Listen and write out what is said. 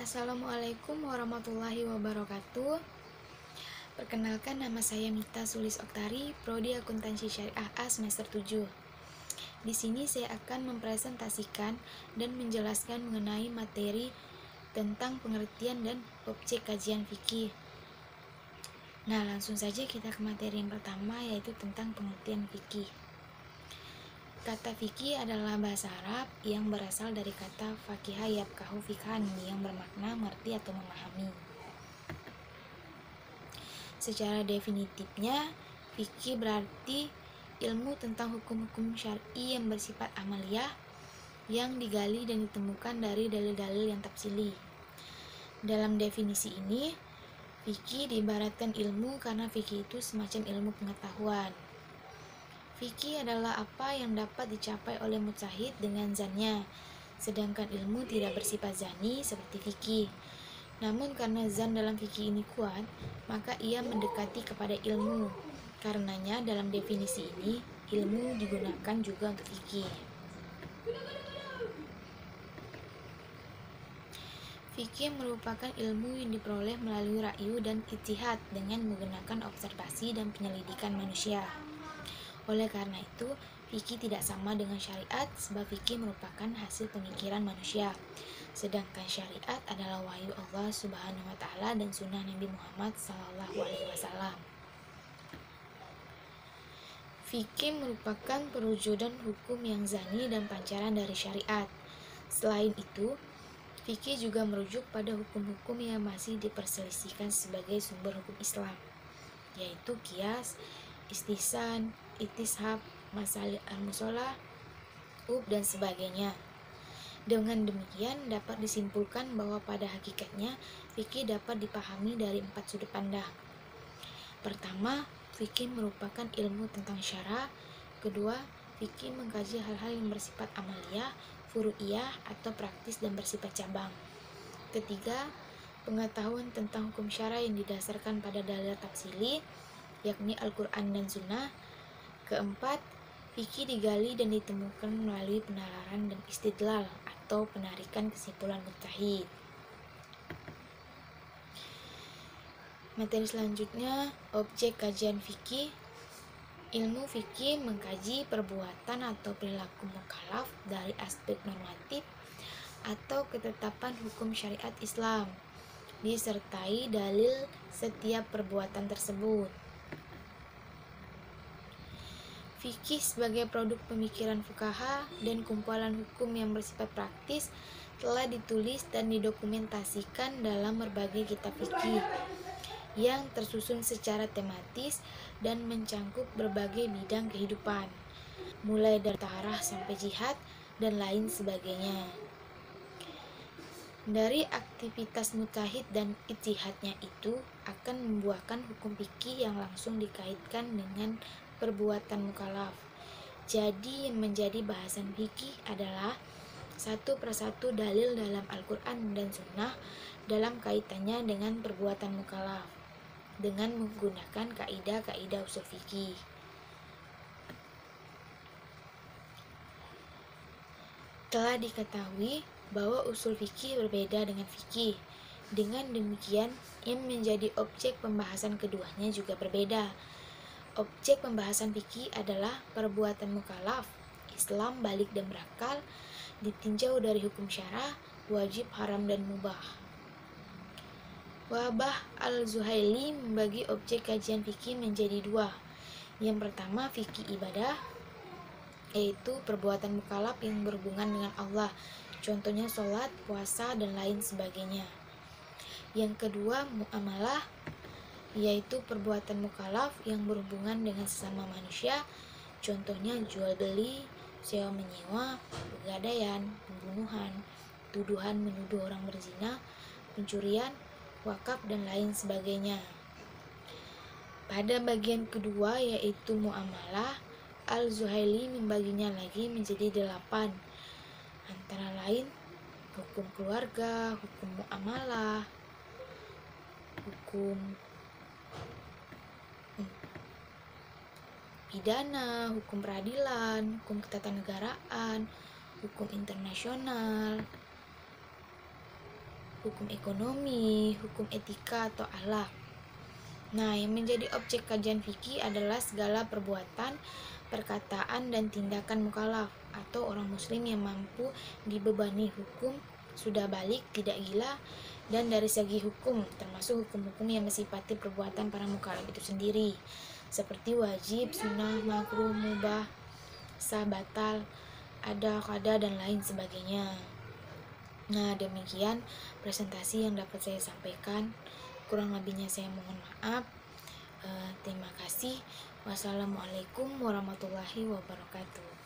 Assalamualaikum warahmatullahi wabarakatuh. Perkenalkan, nama saya Mita Sulis Oktari, Prodi Akuntansi Syariah A semester 7. Di sini saya akan mempresentasikan dan menjelaskan mengenai materi tentang pengertian dan objek kajian fikih. Nah, langsung saja kita ke materi yang pertama, yaitu tentang pengertian fikih. Kata fikih adalah bahasa Arab yang berasal dari kata fakiha yafqahu fikhan yang bermakna mengerti atau memahami. Secara definitifnya, fikih berarti ilmu tentang hukum-hukum syar'i yang bersifat amaliyah yang digali dan ditemukan dari dalil-dalil yang tafsili. Dalam definisi ini, fikih diibaratkan ilmu karena fikih itu semacam ilmu pengetahuan. Fikih adalah apa yang dapat dicapai oleh mujtahid dengan zannya, sedangkan ilmu tidak bersifat zani seperti fikih. Namun karena zan dalam fikih ini kuat, maka ia mendekati kepada ilmu. Karenanya dalam definisi ini, ilmu digunakan juga untuk fikih. Fikih merupakan ilmu yang diperoleh melalui ra'yu dan ijtihad dengan menggunakan observasi dan penyelidikan manusia. Oleh karena itu, fikih tidak sama dengan syariat sebab fikih merupakan hasil pemikiran manusia. Sedangkan syariat adalah wahyu Allah Subhanahu wa taala dan sunnah Nabi Muhammad SAW. Fikih merupakan perwujudan hukum yang zani dan pancaran dari syariat. Selain itu, fikih juga merujuk pada hukum-hukum yang masih diperselisihkan sebagai sumber hukum Islam, yaitu qiyas, istihsan, itishab, masalih al-musolah, dan sebagainya. Dengan demikian dapat disimpulkan bahwa pada hakikatnya fikih dapat dipahami dari 4 sudut pandang. Pertama, fikih merupakan ilmu tentang syara. Kedua, fikih mengkaji hal-hal yang bersifat amaliyah, furu'iyah atau praktis dan bersifat cabang. Ketiga, pengetahuan tentang hukum syara yang didasarkan pada dalil tafsili, yakni Al-Quran dan Sunnah. Keempat, fikih digali dan ditemukan melalui penalaran dan istidlal atau penarikan kesimpulan mujtahid. Materi selanjutnya, objek kajian fikih. Ilmu fikih mengkaji perbuatan atau perilaku mukallaf dari aspek normatif atau ketetapan hukum syariat Islam, disertai dalil setiap perbuatan tersebut. Fikih sebagai produk pemikiran fuqaha dan kumpulan hukum yang bersifat praktis telah ditulis dan didokumentasikan dalam berbagai kitab fikih yang tersusun secara tematis dan mencangkup berbagai bidang kehidupan, mulai dari taharah sampai jihad dan lain sebagainya. Dari aktivitas mujtahid dan ijtihadnya itu akan membuahkan hukum fikih yang langsung dikaitkan dengan perbuatan mukallaf. Jadi yang menjadi bahasan fikih adalah satu persatu dalil dalam Al-Quran dan Sunnah dalam kaitannya dengan perbuatan mukallaf dengan menggunakan kaidah-kaidah usul fikih. Telah diketahui bahwa usul fikih berbeda dengan fikih. Dengan demikian, yang menjadi objek pembahasan keduanya juga berbeda. Objek pembahasan fikih adalah perbuatan mukallaf, Islam, balik dan berakal, ditinjau dari hukum syara, wajib, haram, dan mubah. Wahbah al-Zuhaili membagi objek kajian fikih menjadi dua. Yang pertama, fikih ibadah, yaitu perbuatan mukallaf yang berhubungan dengan Allah, contohnya sholat, puasa, dan lain sebagainya. Yang kedua, muamalah, yaitu perbuatan mukallaf yang berhubungan dengan sesama manusia, contohnya jual beli, sewa menyewa, pegadaian, pembunuhan, tuduhan menuduh orang berzina, pencurian, wakaf, dan lain sebagainya. Pada bagian kedua, yaitu muamalah, Al-Zuhaili membaginya lagi menjadi 8, antara lain hukum keluarga, hukum muamalah, hukum pidana, hukum peradilan, hukum ketatanegaraan, hukum internasional, hukum ekonomi, hukum etika, atau akhlak. Nah, yang menjadi objek kajian fikih adalah segala perbuatan, perkataan, dan tindakan mukallaf atau orang muslim yang mampu dibebani hukum, sudah balik, tidak gila, dan dari segi hukum, termasuk hukum-hukum yang mensifati perbuatan para mukallaf itu sendiri, seperti wajib, sunnah, makruh, mubah, sah, batal, ada, kada, dan lain sebagainya. Nah, demikian presentasi yang dapat saya sampaikan. Kurang lebihnya saya mohon maaf. Terima kasih. Wassalamualaikum warahmatullahi wabarakatuh.